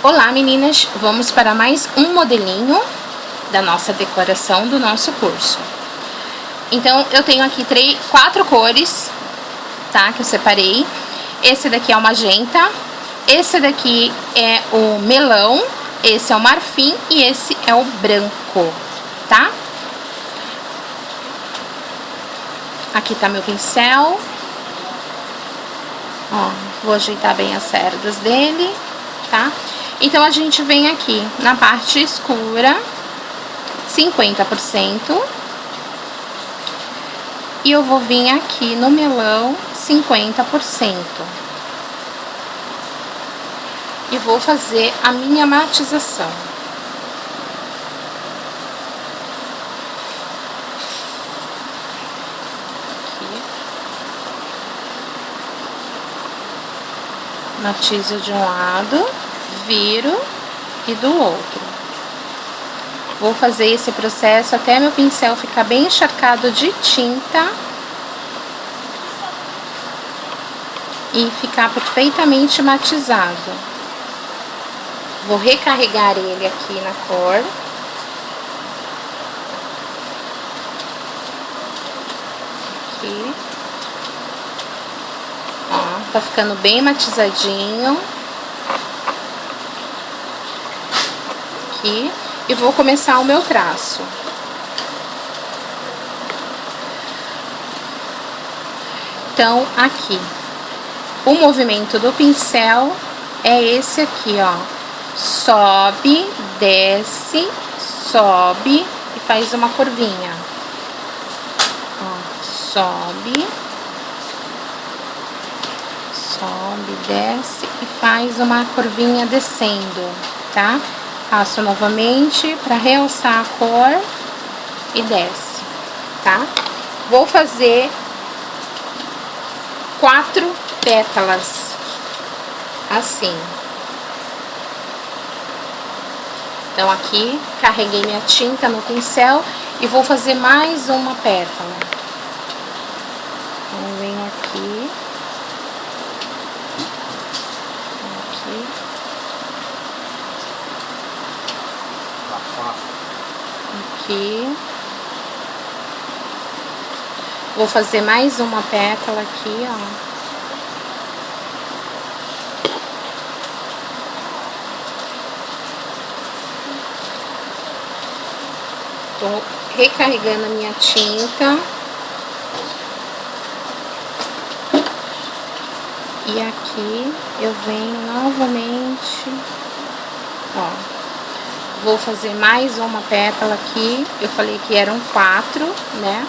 Olá meninas, vamos para mais um modelinho da nossa decoração do nosso curso. Então eu tenho aqui quatro cores, tá, que eu separei. Esse daqui é o magenta, esse daqui é o melão, esse é o marfim e esse é o branco, tá? Aqui tá meu pincel. Ó, vou ajeitar bem as cerdas dele, tá? Então, a gente vem aqui na parte escura, 50%. E eu vou vir aqui no melão, 50%. E vou fazer a minha matização. Aqui. Matizo de um lado, viro e do outro. Vou fazer esse processo até meu pincel ficar bem encharcado de tinta e ficar perfeitamente matizado. Vou recarregar ele aqui na cor. Aqui. Ó, tá ficando bem matizadinho. Aqui. E vou começar o meu traço. Então, aqui, o movimento do pincel é esse aqui, ó. Sobe, desce, sobe e faz uma curvinha. Ó, sobe, sobe, desce e faz uma curvinha descendo, tá? Faço novamente para realçar a cor e desce, tá? Vou fazer 4 pétalas, assim. Então, aqui, carreguei minha tinta no pincel e vou fazer mais uma pétala. Então, venho aqui. Aqui. Aqui. Vou fazer mais uma pétala aqui, ó. Tô recarregando a minha tinta. E aqui eu venho novamente, ó. Vou fazer mais uma pétala aqui. Eu falei que eram 4, né?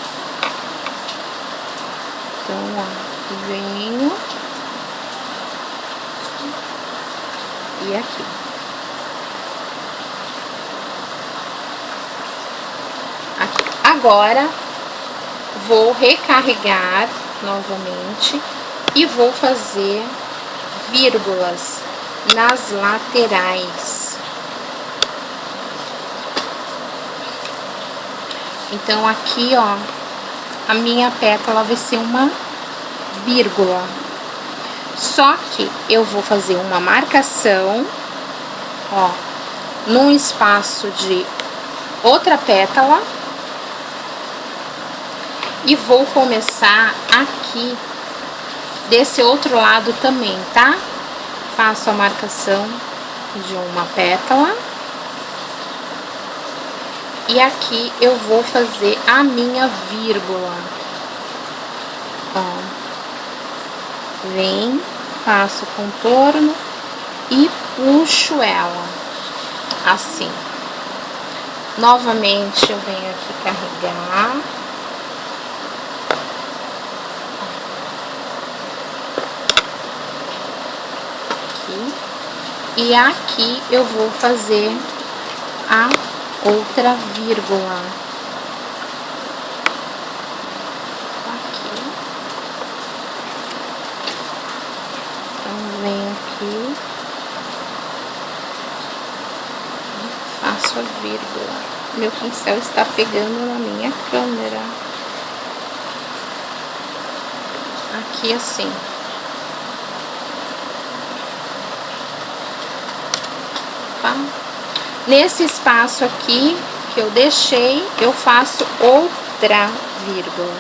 Então, ó, venho. E aqui. Aqui. Agora, vou recarregar novamente e vou fazer vírgulas nas laterais. Então, aqui, ó, a minha pétala vai ser uma vírgula. Só que eu vou fazer uma marcação, ó, num espaço de outra pétala. E vou começar aqui, desse outro lado também, tá? Faço a marcação de uma pétala. E aqui eu vou fazer a minha vírgula. Ó. Vem, faço o contorno e puxo ela. Assim. Novamente eu venho aqui carregar. Aqui. E aqui eu vou fazer a outra vírgula. Aqui. Então, venho aqui. E faço a vírgula. Meu pincel está pegando na minha câmera. Aqui assim. Opa. Nesse espaço aqui que eu deixei, eu faço outra vírgula.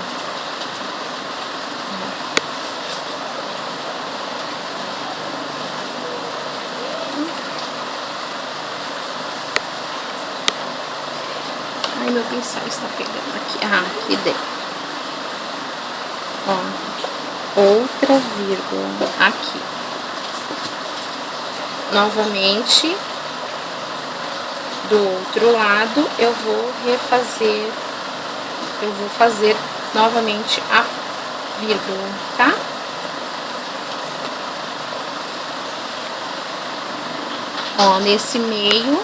Ai, meu pincel está pegando aqui. Ah, aqui dentro. Ó, outra vírgula aqui. Novamente, do outro lado, eu vou refazer, eu vou fazer novamente a vírgula, tá? Ó, nesse meio,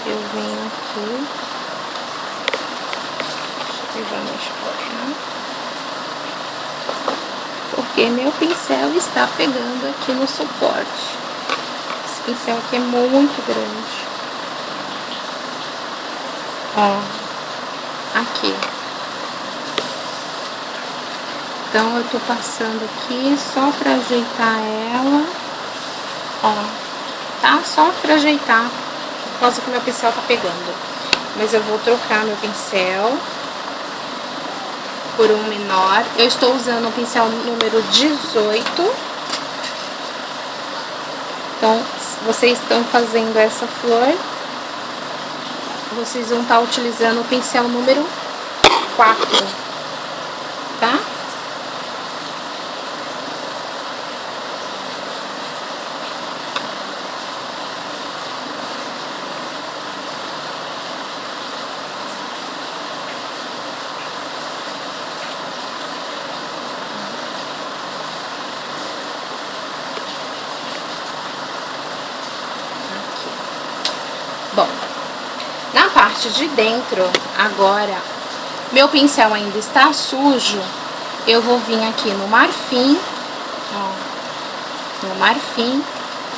eu venho aqui, eu já mexo pra cá, porque meu pincel está pegando aqui no suporte. Esse pincel aqui é muito grande. Ó, aqui. Então, eu tô passando aqui só pra ajeitar ela. Ó, tá? Só pra ajeitar, por causa que meu pincel tá pegando. Mas eu vou trocar meu pincel por um menor. Eu estou usando o pincel número 18. Então, se vocês estão fazendo essa flor, vocês vão estar utilizando o pincel número 4, tá? Bom, na parte de dentro, agora, meu pincel ainda está sujo, eu vou vir aqui no marfim, ó, no marfim,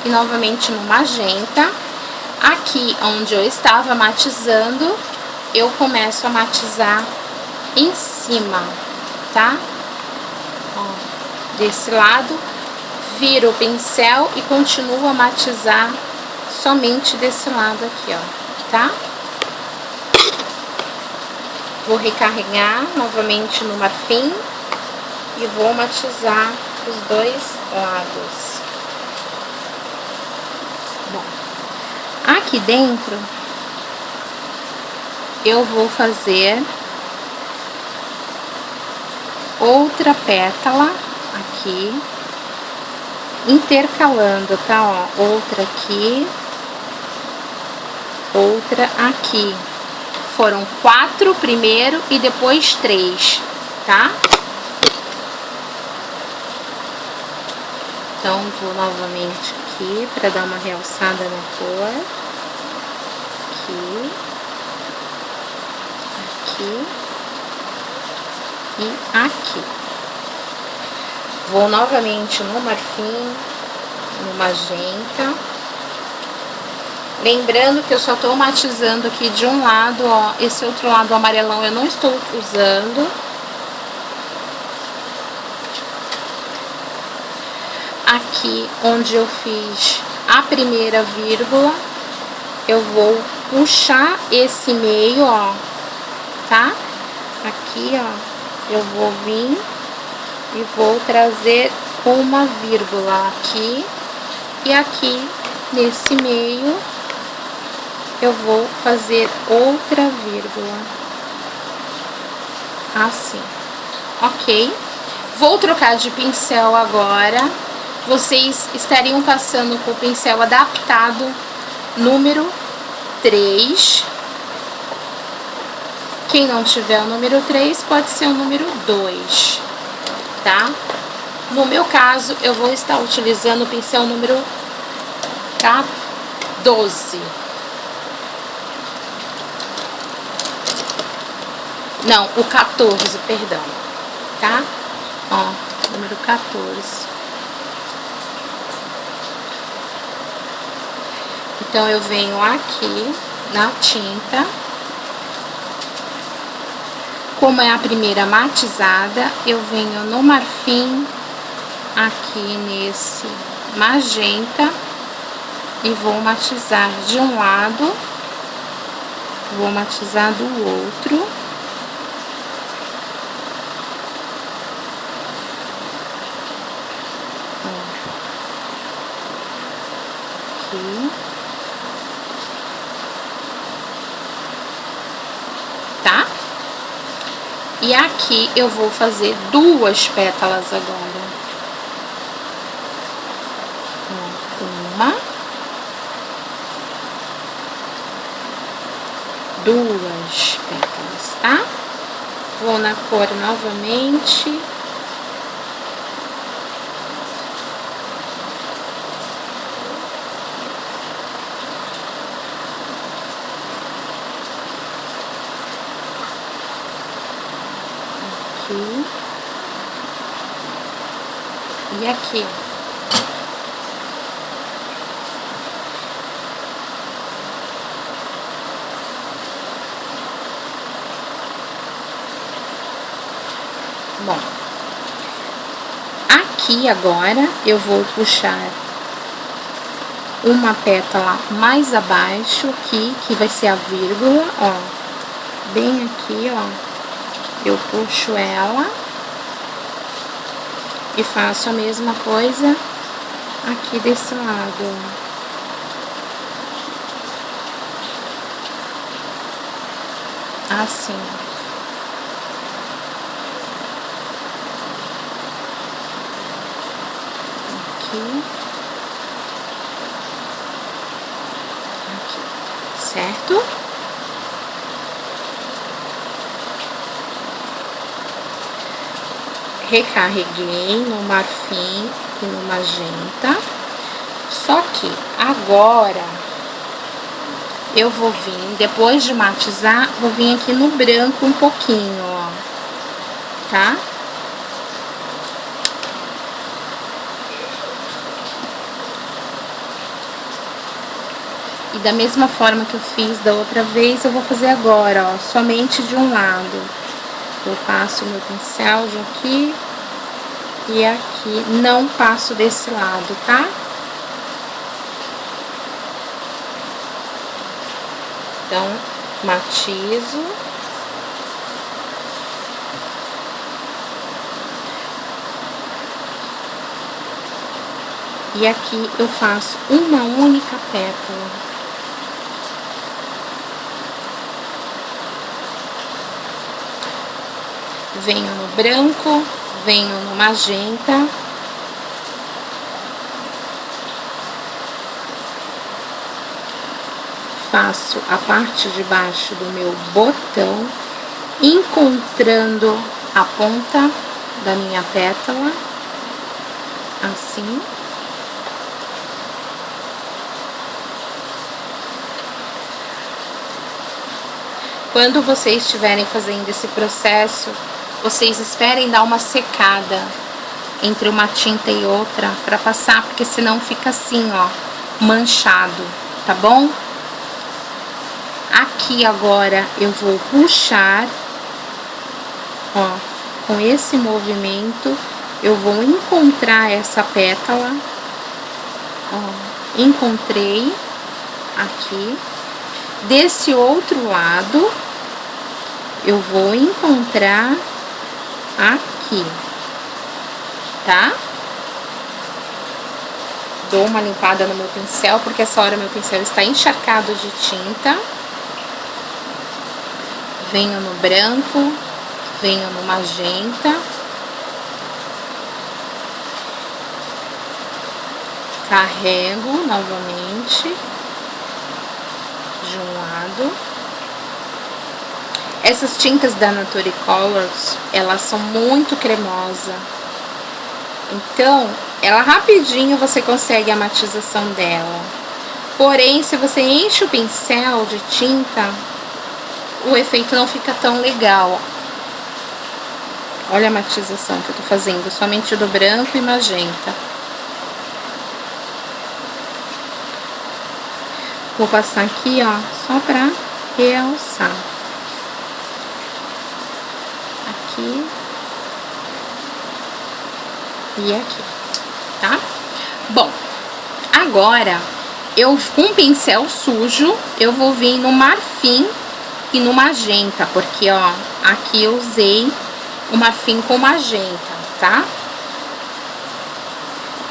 e novamente no magenta. Aqui onde eu estava matizando, eu começo a matizar em cima, tá? Ó, desse lado, viro o pincel e continuo a matizar somente desse lado aqui, ó, tá? Vou recarregar novamente no marfim e vou matizar os dois lados. Bom, aqui dentro eu vou fazer outra pétala aqui, intercalando, tá? Ó, outra aqui, outra aqui. Foram 4 primeiro e depois 3, tá? Então, vou novamente aqui para dar uma realçada na cor. Aqui. Aqui. E aqui. Vou novamente no marfim, no magenta. Lembrando que eu só tô matizando aqui de um lado, ó. Esse outro lado amarelão eu não estou usando. Aqui onde eu fiz a primeira vírgula, eu vou puxar esse meio, ó, tá? Aqui, ó, eu vou vir e vou trazer uma vírgula aqui. E aqui, nesse meio, eu vou fazer outra vírgula, assim, ok? Vou trocar de pincel agora. Vocês estariam passando com o pincel adaptado número 3. Quem não tiver o número 3, pode ser o número 2, tá? No meu caso, eu vou estar utilizando o pincel número 12. Não, o 14, perdão, tá? Ó, número 14. Então, eu venho aqui na tinta. Como é a primeira matizada, eu venho no marfim aqui nesse magenta e vou matizar de um lado, vou matizar do outro. Aqui. Tá? E aqui eu vou fazer duas pétalas agora. Uma, duas pétalas, tá? Vou na cor novamente. Aqui. E aqui. Bom, aqui agora eu vou puxar uma pétala mais abaixo aqui, que vai ser a vírgula, ó, bem aqui, ó, eu puxo ela e faço a mesma coisa aqui desse lado. Assim. Aqui, certo? Recarreguei no marfim e no magenta, só que agora eu vou vir, depois de matizar, vou vir aqui no branco um pouquinho, ó, tá? E da mesma forma que eu fiz da outra vez, eu vou fazer agora, ó, somente de um lado. Eu passo o meu pincel de aqui e aqui, não passo desse lado, tá? Então, matizo. E aqui eu faço uma única pétala. Venho no branco, venho no magenta. Faço a parte de baixo do meu botão, encontrando a ponta da minha pétala, assim. Quando vocês estiverem fazendo esse processo, vocês esperem dar uma secada entre uma tinta e outra para passar, porque senão fica assim, ó, manchado, tá bom? Aqui agora eu vou puxar, ó, com esse movimento eu vou encontrar essa pétala, ó, encontrei aqui. Desse outro lado eu vou encontrar aqui, tá? Dou uma limpada no meu pincel, porque essa hora meu pincel está encharcado de tinta. Venho no branco, venho no magenta. Carrego novamente de um lado. Essas tintas da Nature Colors, elas são muito cremosas. Então, ela rapidinho você consegue a matização dela. Porém, se você enche o pincel de tinta, o efeito não fica tão legal. Olha a matização que eu tô fazendo, somente do branco e magenta. Vou passar aqui, ó, só pra realçar. Aqui. E aqui. tá? Bom, agora, com um pincel sujo, eu vou vir no marfim e no magenta, porque, ó, aqui eu usei o marfim com magenta, tá?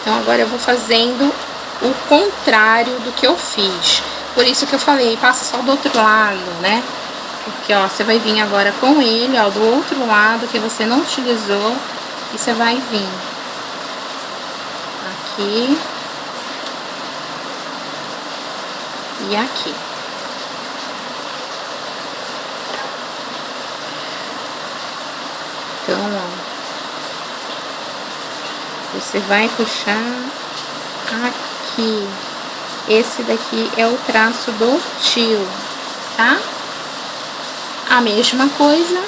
Então, agora eu vou fazendo o contrário do que eu fiz. Por isso que eu falei, passa só do outro lado, né? Porque, ó, você vai vir agora com ele, ó, do outro lado que você não utilizou. E você vai vir aqui e aqui. Então, ó, você vai puxar aqui. Esse daqui é o traço do tio, tá? A mesma coisa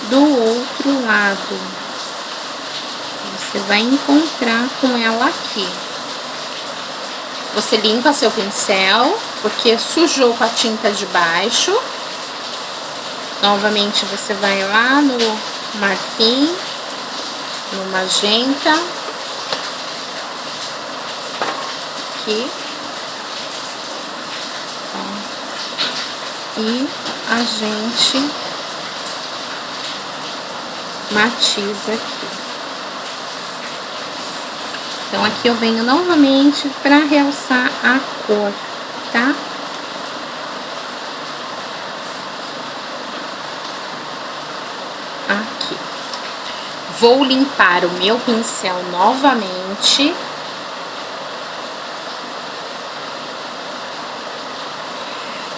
do outro lado. Você vai encontrar com ela aqui. Você limpa seu pincel, porque sujou com a tinta de baixo. Novamente, você vai lá no marfim, no magenta. Aqui. Ó. E a gente matiza aqui. Então, aqui eu venho novamente para realçar a cor, tá? Aqui. Vou limpar o meu pincel novamente.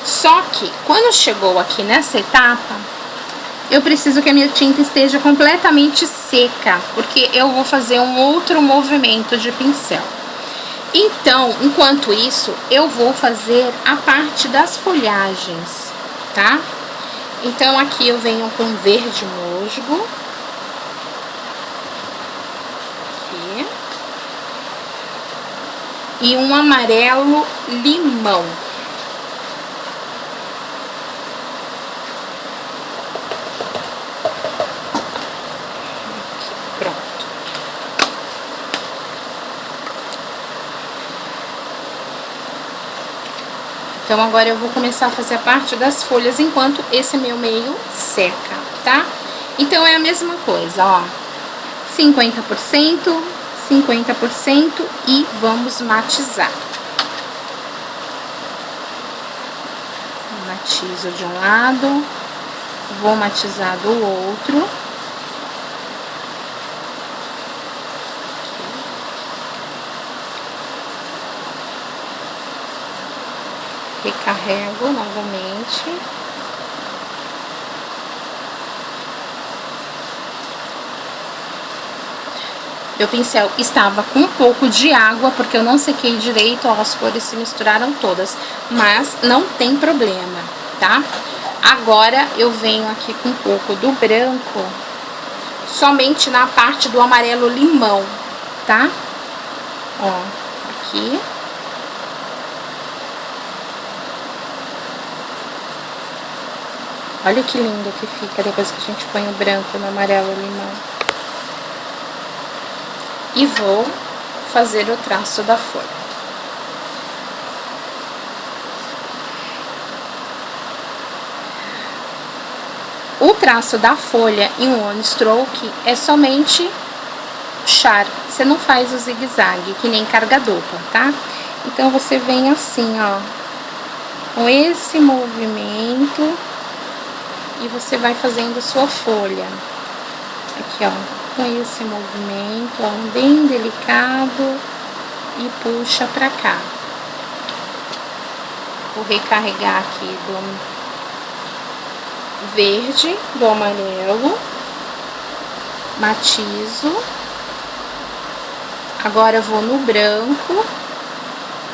Só que, quando chegou aqui nessa etapa, eu preciso que a minha tinta esteja completamente seca, porque eu vou fazer um outro movimento de pincel. Então, enquanto isso, eu vou fazer a parte das folhagens, tá? Então, aqui eu venho com verde musgo. Aqui. E um amarelo limão. Então, agora eu vou começar a fazer a parte das folhas enquanto esse meu meio seca, tá? Então, é a mesma coisa, ó. 50%, 50% e vamos matizar. Matizo de um lado, vou matizar do outro. Recarrego novamente. Meu pincel estava com um pouco de água, porque eu não sequei direito, ó, as cores se misturaram todas. Mas não tem problema, tá? Agora eu venho aqui com um pouco do branco, somente na parte do amarelo limão, tá? Ó, aqui. Olha que lindo que fica depois que a gente põe o branco no amarelo limão. E vou fazer o traço da folha. O traço da folha em one stroke é somente puxar. Você não faz o zigue-zague, que nem carga-dupla, tá? Então, você vem assim, ó, com esse movimento. E você vai fazendo sua folha. Aqui, ó, com esse movimento, ó, bem delicado. E puxa pra cá. Vou recarregar aqui do verde, do amarelo. Matizo. Agora eu vou no branco.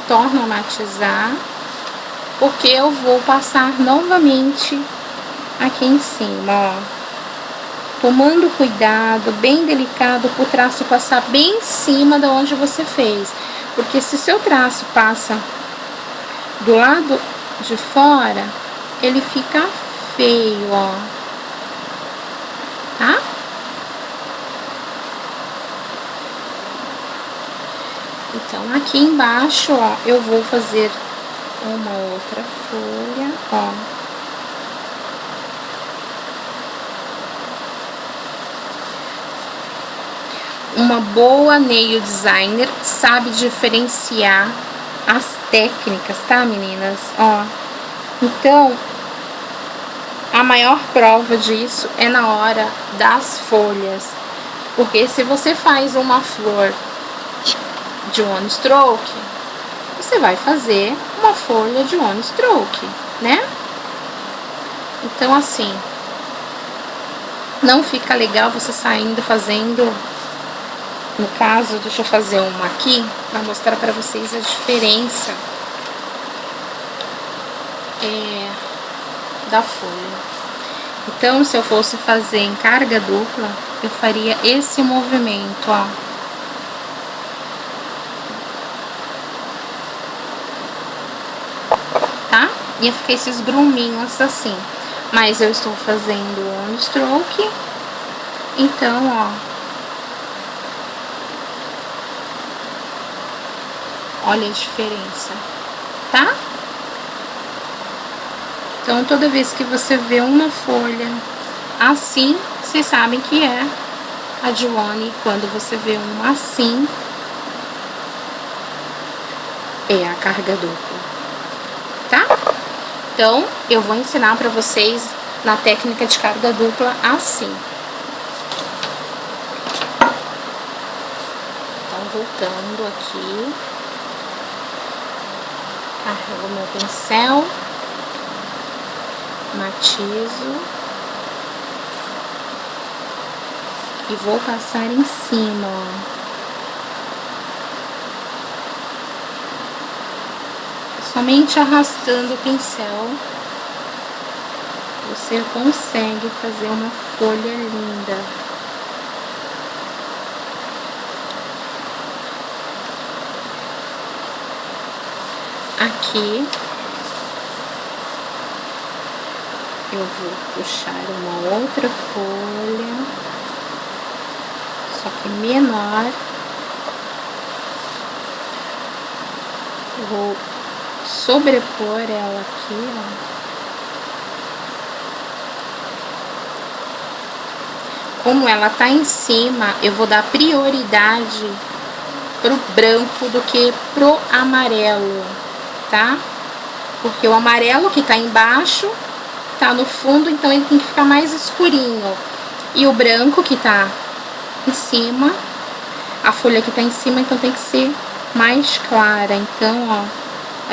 Torno a matizar. Porque eu vou passar novamente aqui em cima, ó, tomando cuidado, bem delicado, pro traço passar bem em cima de onde você fez, porque se seu traço passa do lado de fora, ele fica feio, ó, tá? Então, aqui embaixo, ó, eu vou fazer uma outra folha, ó. Uma boa nail designer sabe diferenciar as técnicas, tá, meninas? Ó, então, a maior prova disso é na hora das folhas. Porque se você faz uma flor de one stroke, você vai fazer uma folha de one stroke, né? Então, assim, não fica legal você saindo fazendo. No caso, deixa eu fazer uma aqui para mostrar para vocês a diferença da folha. Então, se eu fosse fazer em carga dupla, eu faria esse movimento, ó. Tá? Ia ficar esses gruminhos assim. Mas eu estou fazendo one stroke, então, ó. Olha a diferença, tá? Então, toda vez que você vê uma folha assim, vocês sabem que é a de one. Quando você vê uma assim, é a carga dupla, tá? Então, eu vou ensinar pra vocês na técnica de carga dupla assim. Então, voltando aqui. Carrego meu pincel, matizo e vou passar em cima, ó. Somente arrastando o pincel, você consegue fazer uma folha linda. Aqui eu vou puxar uma outra folha, só que menor. Vou sobrepor ela aqui, ó. Como ela tá em cima, eu vou dar prioridade pro branco do que pro amarelo, tá? Porque o amarelo que tá embaixo tá no fundo, então ele tem que ficar mais escurinho. E o branco que tá em cima, a folha que tá em cima, então tem que ser mais clara. Então, ó,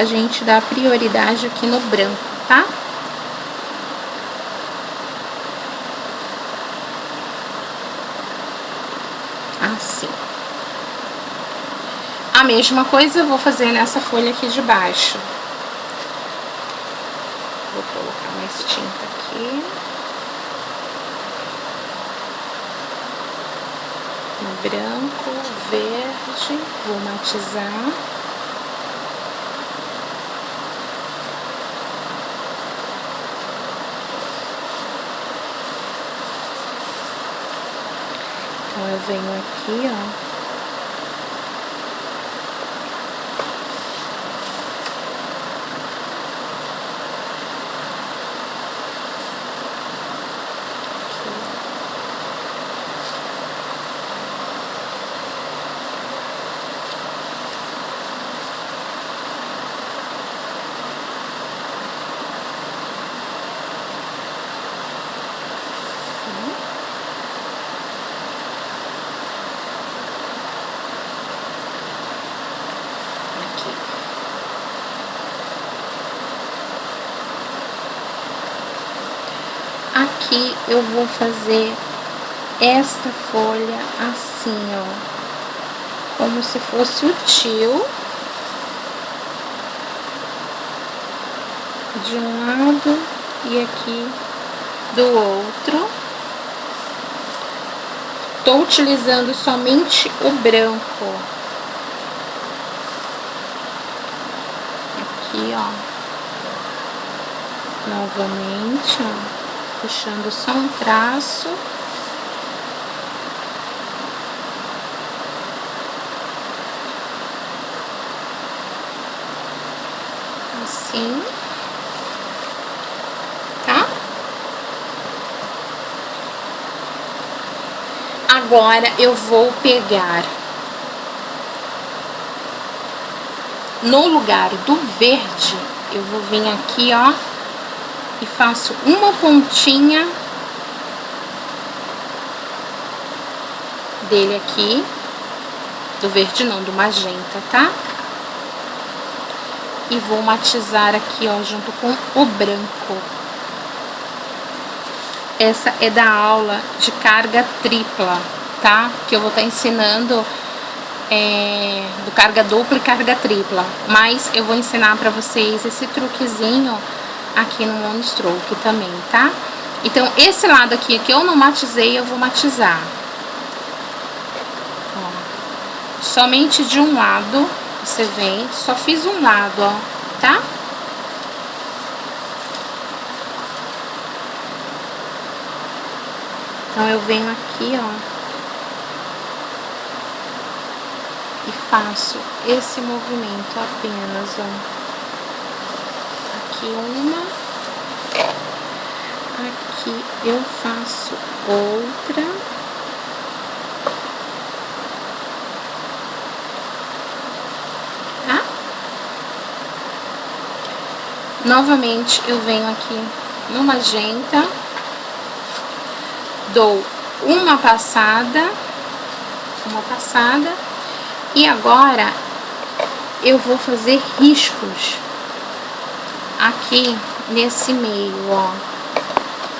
a gente dá prioridade aqui no branco, tá? Assim. A mesma coisa eu vou fazer nessa folha aqui de baixo. Vou colocar mais tinta aqui. No branco, verde, vou matizar. Então, eu venho aqui, ó. Aqui eu vou fazer esta folha assim, ó, como se fosse o tio de um lado e aqui do outro. Tô utilizando somente o branco. Aqui, ó, novamente, ó. Puxando só um traço. assim, tá? Agora eu vou pegar no lugar do verde, eu vou vir aqui, ó, e faço uma pontinha dele aqui, do verde não, do magenta, tá? E vou matizar aqui, ó, junto com o branco. Essa é da aula de carga tripla, tá? Que eu vou estar ensinando do carga dupla e carga tripla. Mas eu vou ensinar pra vocês esse truquezinho aqui no Monostroke também, tá? Então, esse lado aqui que eu não matizei, eu vou matizar. Ó, somente de um lado, você vem, só fiz um lado, ó, tá? Então, eu venho aqui, ó, e faço esse movimento apenas, ó. Aqui uma, aqui eu faço outra. Tá? Novamente, eu venho aqui no magenta. Dou uma passada, e agora eu vou fazer riscos aqui nesse meio, ó.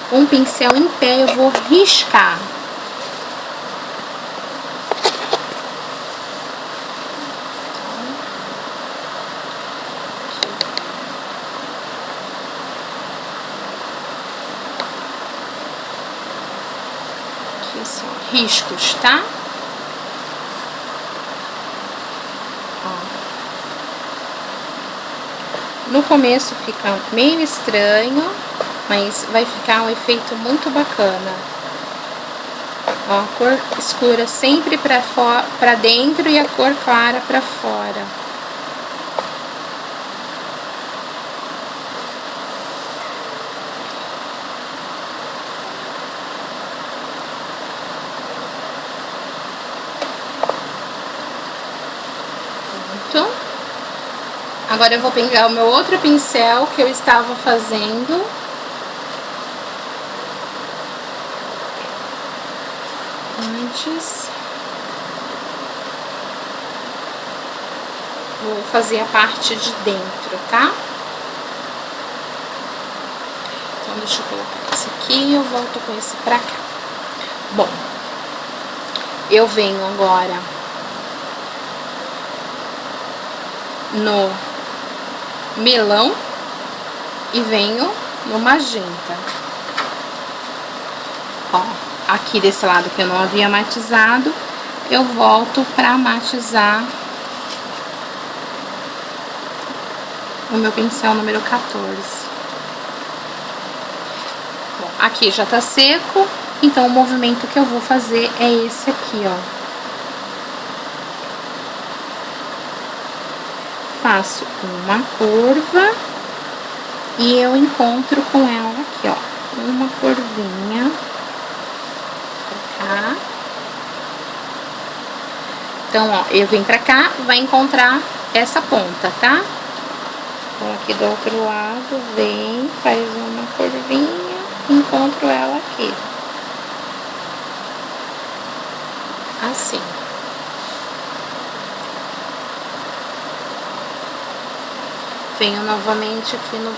Com o pincel em pé eu vou riscar. Riscos, tá? Ó. No começo fica meio estranho, mas vai ficar um efeito muito bacana. Ó, a cor escura sempre pra dentro e a cor clara pra fora. Agora eu vou pegar o meu outro pincel que eu estava fazendo. Antes. Vou fazer a parte de dentro, tá? Então, deixa eu colocar esse aqui e eu volto com esse pra cá. Bom, eu venho agora no melão e venho no magenta. Ó, aqui desse lado que eu não havia matizado, eu volto pra matizar o meu pincel número 14. Bom, aqui já tá seco, então o movimento que eu vou fazer é esse aqui, ó. Faço uma curva e eu encontro com ela aqui, ó, uma curvinha pra cá. Então, ó, eu venho pra cá, vai encontrar essa ponta, tá? Então, aqui do outro lado, vem, faz uma curvinha, encontro ela aqui. Assim. Venho novamente aqui no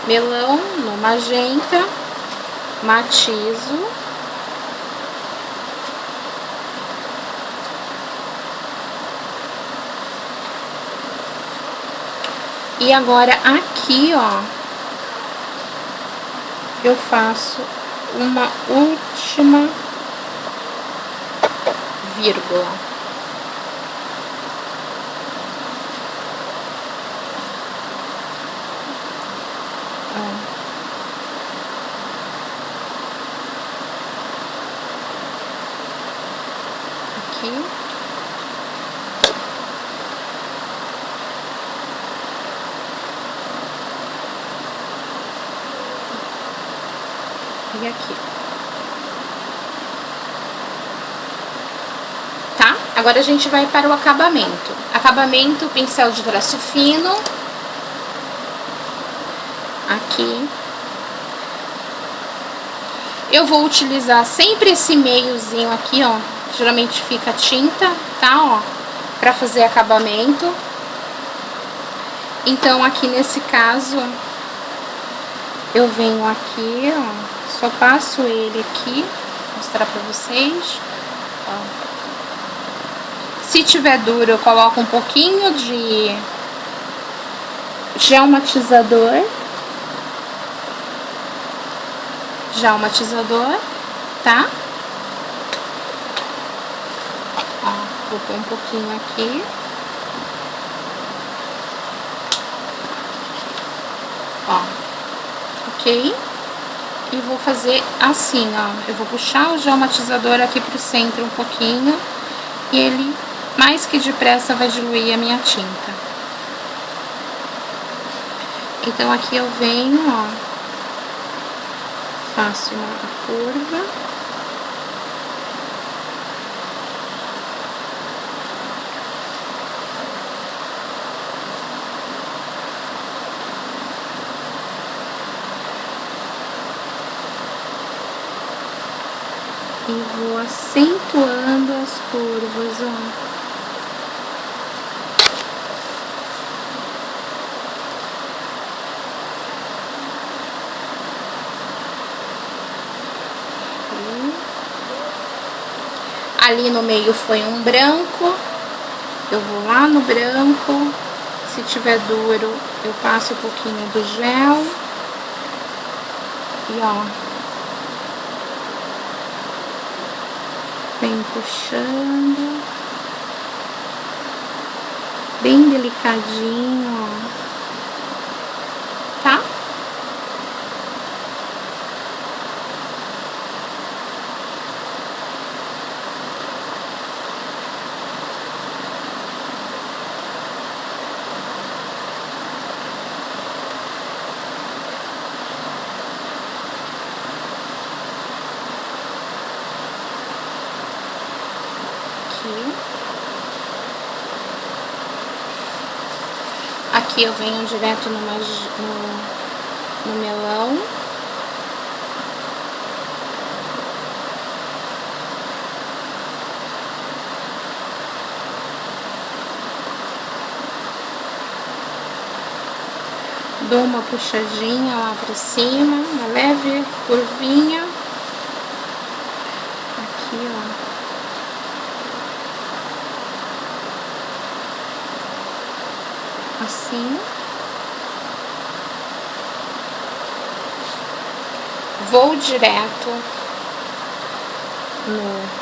melão, no magenta, matizo. E agora aqui, ó, eu faço uma última vírgula. Aqui. aqui. Tá? Agora a gente vai para o acabamento. Acabamento, pincel de traço fino. Aqui. Eu vou utilizar sempre esse meiozinho aqui, ó. Geralmente fica tinta, tá, ó, pra fazer acabamento. Então, aqui nesse caso, eu venho aqui, ó, só passo ele aqui, vou mostrar pra vocês, ó. Se tiver duro, eu coloco um pouquinho de gel matizador. Tá? Ó, vou pôr um pouquinho aqui. Ó, ok? E vou fazer assim, ó. Eu vou puxar o gel matizador aqui pro centro um pouquinho. E ele, mais que depressa, vai diluir a minha tinta. Então, aqui eu venho, ó. Faço uma curva. E vou acentuando as curvas, ó. Ali no meio foi um branco, eu vou lá no branco, se tiver duro eu passo um pouquinho do gel, e ó, vem puxando, bem delicadinho, ó, tá? Aqui eu venho direto no melão. Dou uma puxadinha lá pra cima, uma leve curvinha. Aqui, ó. Assim. Vou direto no